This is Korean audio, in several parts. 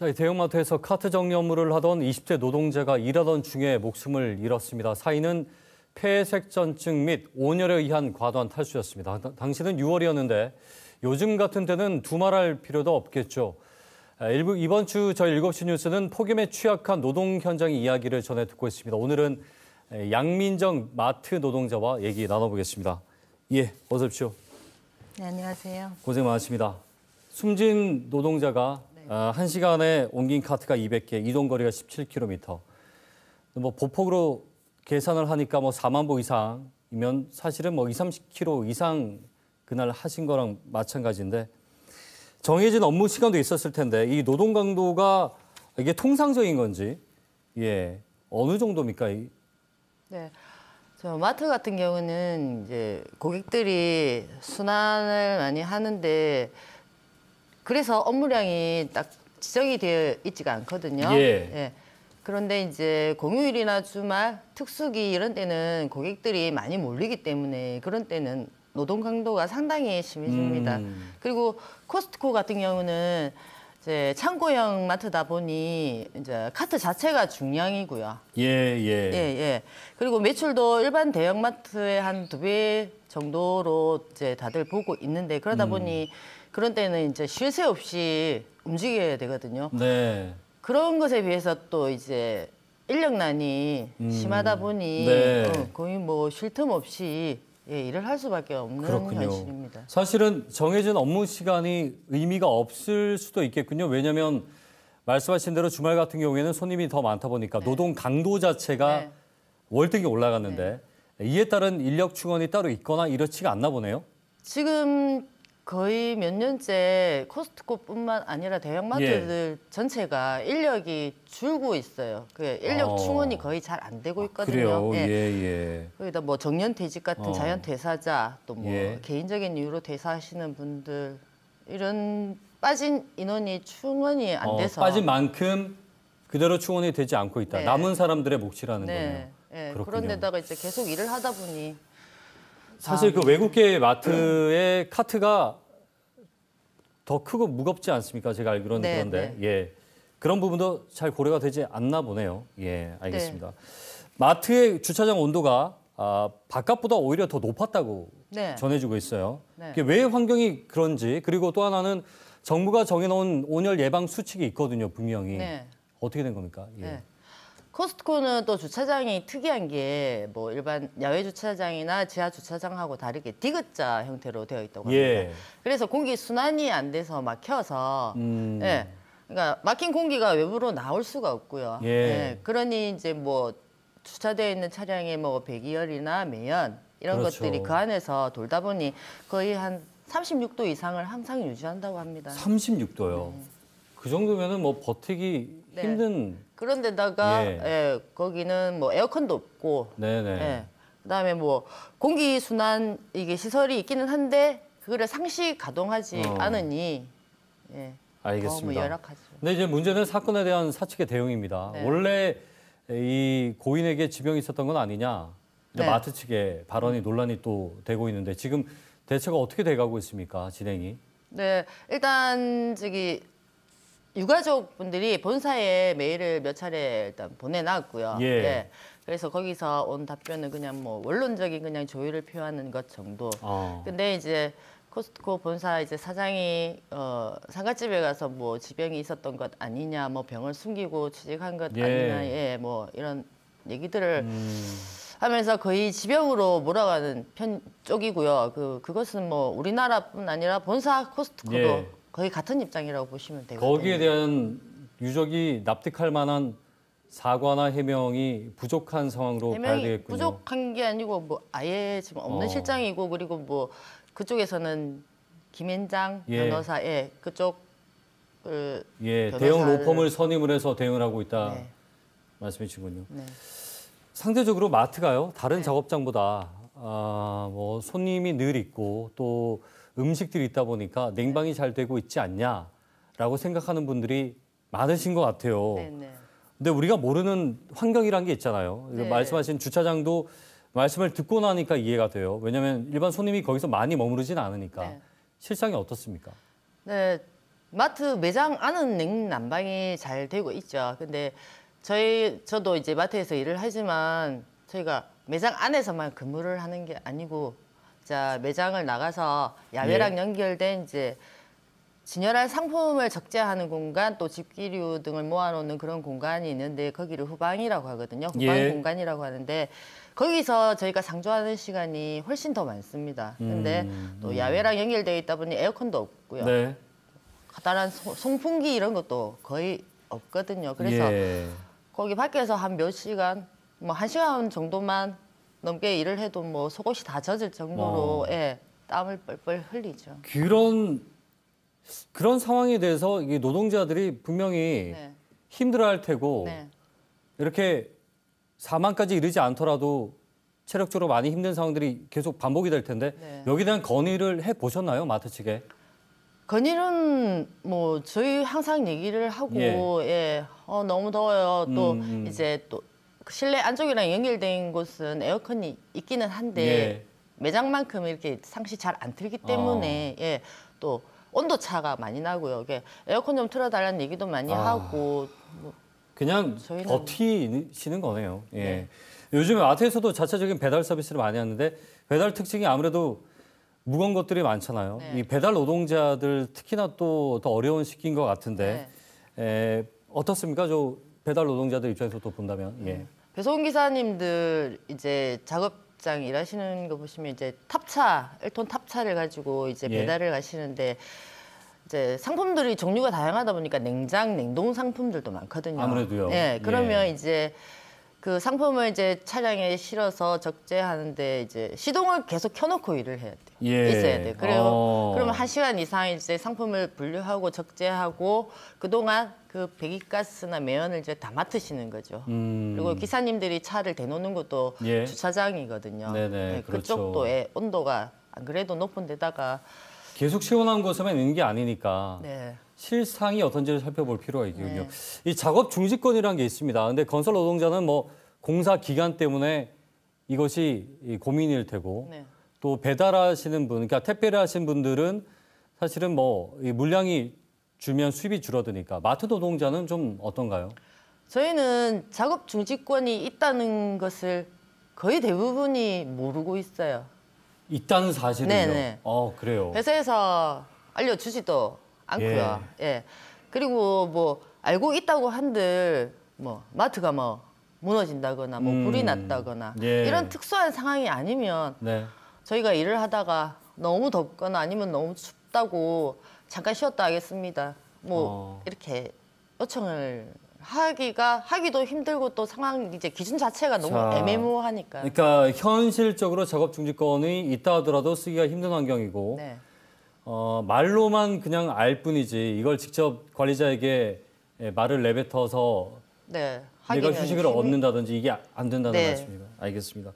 자, 이 대형마트에서 카트 정리 업무를 하던 20대 노동자가 일하던 중에 목숨을 잃었습니다. 사인은 폐색전증 및 온열에 의한 과도한 탈수였습니다. 당시는 6월이었는데 요즘 같은 때는 두말할 필요도 없겠죠. 이번 주 저희 7시 뉴스는 폭염에 취약한 노동 현장 이야기를 전해 듣고 있습니다. 오늘은 양민정 마트 노동자와 얘기 나눠보겠습니다. 예, 어서 오십시오. 네, 안녕하세요. 고생 많으십니다. 숨진 노동자가 1시간에 옮긴 카트가 200개, 이동 거리가 17km. 뭐 보폭으로 계산을 하니까 뭐 4만 보 이상이면 사실은 뭐 30km 이상 그날 하신 거랑 마찬가지인데 정해진 업무 시간도 있었을 텐데 이 노동 강도가 이게 통상적인 건지 어느 정도입니까? 네. 저 마트 같은 경우는 이제 고객들이 순환을 많이 하는데 그래서 업무량이 딱 지정이 되어 있지가 않거든요. 예. 그런데 이제 공휴일이나 주말, 특수기 이런 때는 고객들이 많이 몰리기 때문에 그런 때는 노동 강도가 상당히 심해집니다. 그리고 코스트코 같은 경우는 이제 창고형 마트다 보니 이제 카트 자체가 중량이고요. 그리고 매출도 일반 대형 마트의 한 2배 정도로 이제 다들 보고 있는데 그러다 보니 그런 때는 이제 쉴 새 없이 움직여야 되거든요. 네. 그런 것에 비해서 또 이제 인력난이 심하다 보니 거의 뭐 쉴 틈 없이 일을 할 수밖에 없는 현실입니다. 사실은 정해진 업무 시간이 의미가 없을 수도 있겠군요. 왜냐하면 말씀하신 대로 주말 같은 경우에는 손님이 더 많다 보니까 노동 강도 자체가 월등히 올라갔는데 이에 따른 인력 충원이 따로 있거나 이렇지가 않나 보네요. 지금 거의 몇 년째 코스트코뿐만 아니라 대형마트들 전체가 인력이 줄고 있어요. 그 인력 충원이 거의 잘 안 되고 있거든요. 그래요? 거기다 뭐 정년퇴직 같은 자연 퇴사자 또 뭐 개인적인 이유로 퇴사하시는 분들 이런 빠진 인원이 충원이 안 돼서 빠진 만큼 그대로 충원이 되지 않고 있다. 남은 사람들의 몫이라는 거네요. 그런데다가 이제 계속 일을 하다 보니 사실 그 외국계 마트의 카트가 더 크고 무겁지 않습니까? 제가 알기로는 그런데 그런 부분도 잘 고려가 되지 않나 보네요. 알겠습니다. 마트의 주차장 온도가 바깥보다 오히려 더 높았다고 전해지고 있어요. 왜 환경이 그런지 그리고 또 하나는 정부가 정해놓은 온열 예방 수칙이 있거든요, 분명히. 어떻게 된 겁니까? 코스트코는 또 주차장이 특이한 게 뭐 일반 야외 주차장이나 지하 주차장하고 다르게 디귿자 형태로 되어 있다고 합니다. 그래서 공기 순환이 안 돼서 막혀서 그러니까 막힌 공기가 외부로 나올 수가 없고요. 그러니 이제 뭐 주차되어 있는 차량의 뭐 배기열이나 매연 이런 것들이 그 안에서 돌다 보니 거의 한 36도 이상을 항상 유지한다고 합니다. 36도요? 그 정도면은 뭐 버티기 힘든. 그런데다가 거기는 뭐 에어컨도 없고, 그다음에 뭐 공기 순환 이게 시설이 있기는 한데 그거를 상시 가동하지 않으니 알겠습니다. 너무 열악하죠. 근데 이제 문제는 사건에 대한 사측의 대응입니다. 원래 이 고인에게 지병이 있었던 건 아니냐? 마트 측의 발언이 논란이 또 되고 있는데 지금 대처가 어떻게 돼가고 있습니까? 진행이? 네, 일단 유가족분들이 본사에 메일을 몇 차례 일단 보내놨고요. 그래서 거기서 온 답변은 그냥 뭐 원론적인 그냥 조의를 표하는 것 정도. 근데 이제 코스트코 본사 이제 사장이 상가집에 가서 뭐 지병이 있었던 것 아니냐, 뭐 병을 숨기고 취직한 것 아니냐, 뭐 이런 얘기들을 하면서 거의 지병으로 몰아가는 쪽이고요. 그것은 뭐 우리나라뿐 아니라 본사 코스트코도 거의 같은 입장이라고 보시면 되거든요. 거기에 대한 유족이 납득할 만한 사과나 해명이 부족한 상황으로 봐야 되겠군요. 부족한 게 아니고 뭐 아예 지금 없는 실정이고 그리고 뭐 그쪽에서는 김앤장 변호사 그쪽 대형 로펌을 선임을 해서 대응을 하고 있다 말씀이시군요. 상대적으로 마트가요 다른 작업장보다 뭐 손님이 늘 있고 또 음식들이 있다 보니까 냉방이 잘 되고 있지 않냐라고 생각하는 분들이 많으신 것 같아요. 근데 우리가 모르는 환경이란 게 있잖아요. 말씀하신 주차장도 말씀을 듣고 나니까 이해가 돼요. 왜냐하면 일반 손님이 거기서 많이 머무르진 않으니까. 실상이 어떻습니까? 마트 매장 안은 냉난방이 잘 되고 있죠. 근데 저도 이제 마트에서 일을 하지만 저희가 매장 안에서만 근무를 하는 게 아니고, 자, 매장을 나가서 야외랑 연결된 이제 진열한 상품을 적재하는 공간, 또 집기류 등을 모아놓는 그런 공간이 있는데 거기를 후방이라고 하거든요. 후방 공간이라고 하는데 거기서 저희가 상주하는 시간이 훨씬 더 많습니다. 근데 또 야외랑 연결되어 있다 보니 에어컨도 없고요. 네. 커다란 송풍기 이런 것도 거의 없거든요. 그래서 거기 밖에서 한 몇 시간, 뭐 1시간 정도만 넘게 일을 해도 뭐 속옷이 다 젖을 정도로 땀을 뻘뻘 흘리죠. 그런 상황에 대해서 이 노동자들이 분명히 힘들어할 테고 이렇게 사망까지 이르지 않더라도 체력적으로 많이 힘든 상황들이 계속 반복이 될 텐데 여기에 대한 건의를 해보셨나요, 마트 측에? 건의는 뭐 저희 항상 얘기를 하고 너무 더워요. 또 이제 또 실내 안쪽이랑 연결된 곳은 에어컨이 있기는 한데 매장만큼 이렇게 상시 잘 안 틀기 때문에 또 온도 차가 많이 나고요. 에어컨 좀 틀어달라는 얘기도 많이 하고 뭐 그냥 버티시는 거네요. 요즘에 마트에서도 자체적인 배달 서비스를 많이 하는데 배달 특징이 아무래도 무거운 것들이 많잖아요. 이 배달 노동자들 특히나 또 더 어려운 시기인 것 같은데 어떻습니까? 저 배달 노동자들 입장에서 또 본다면. 배송 기사님들 이제 작업장 일하시는 거 보시면 이제 탑차, 1톤 탑차를 가지고 이제 배달을 가시는데 이제 상품들이 종류가 다양하다 보니까 냉동 상품들도 많거든요. 아무래도요. 그러면 이제 그 상품을 이제 차량에 실어서 적재하는데 이제 시동을 계속 켜놓고 일을 해야 돼요. 있어야 돼요. 그러면 1시간 이상 이제 상품을 분류하고 적재하고 그동안 그 배기가스나 매연을 이제 다 맡으시는 거죠. 그리고 기사님들이 차를 대놓는 것도 주차장이거든요. 그렇죠. 그쪽도 온도가 안 그래도 높은 데다가 계속 시원한 곳에만 있는 게 아니니까 실상이 어떤지를 살펴볼 필요가 있거든요. 이 작업 중지권이라는 게 있습니다. 근데 건설 노동자는 뭐 공사 기간 때문에 이것이 고민일 테고 또 배달하시는 분, 그러니까 택배를 하시는 분들은 사실은 뭐 이 물량이 줄면 수입이 줄어드니까 마트 노동자는 좀 어떤가요? 저희는 작업 중지권이 있다는 것을 거의 대부분이 모르고 있어요. 있다는 사실은요? 그래요. 회사에서 알려주지도 않고요. 그리고 뭐 알고 있다고 한들 뭐 마트가 뭐 무너진다거나 뭐 불이 났다거나 이런 특수한 상황이 아니면 저희가 일을 하다가 너무 덥거나 아니면 너무 춥다고 잠깐 쉬었다 하겠습니다. 뭐 이렇게 요청을 하기도 힘들고 또 상황 이제 기준 자체가 너무 애매모호하니까. 그러니까 현실적으로 작업 중지권이 있다 하더라도 쓰기가 힘든 환경이고 말로만 그냥 알 뿐이지 이걸 직접 관리자에게 말을 내뱉어서 내가 휴식을 얻는다든지 이게 안 된다는 말씀입니다. 알겠습니다.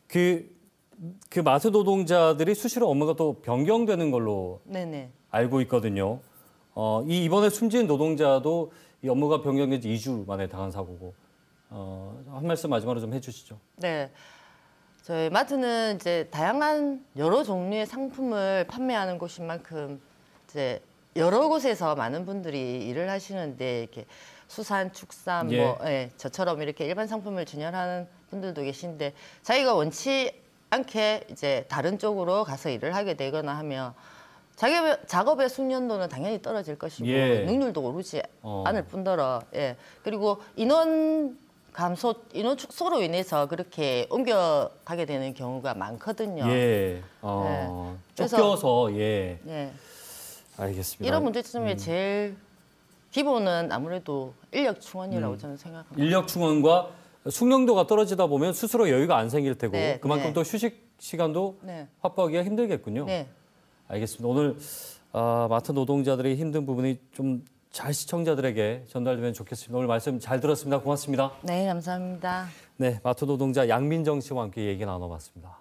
그 마트 노동자들이 수시로 업무가 또 변경되는 걸로 알고 있거든요. 이번에 숨진 노동자도 이 업무가 변경된 지 2주 만에 당한 사고고 한 말씀 마지막으로 좀 해주시죠. 저희 마트는 이제 다양한 여러 종류의 상품을 판매하는 곳인 만큼 이제 여러 곳에서 많은 분들이 일을 하시는데 이렇게 수산, 축산, 저처럼 이렇게 일반 상품을 진열하는 분들도 계신데 자기가 원치 않게 이제 다른 쪽으로 가서 일을 하게 되거나 하면 작업의 숙련도는 당연히 떨어질 것이고 능률도 오르지 않을 뿐더러 그리고 인원 축소로 인해서 그렇게 옮겨가게 되는 경우가 많거든요. 쫓겨서 알겠습니다. 이런 문제점의 제일 기본은 아무래도 인력 충원이라고 저는 생각합니다. 인력 충원과 숙련도가 떨어지다 보면 스스로 여유가 안 생길 테고 그만큼 또 휴식 시간도 확보하기가 힘들겠군요. 알겠습니다. 오늘 마트 노동자들의 힘든 부분이 좀 잘 시청자들에게 전달되면 좋겠습니다. 오늘 말씀 잘 들었습니다. 고맙습니다. 네, 감사합니다. 네, 마트 노동자 양민정 씨와 함께 얘기 나눠봤습니다.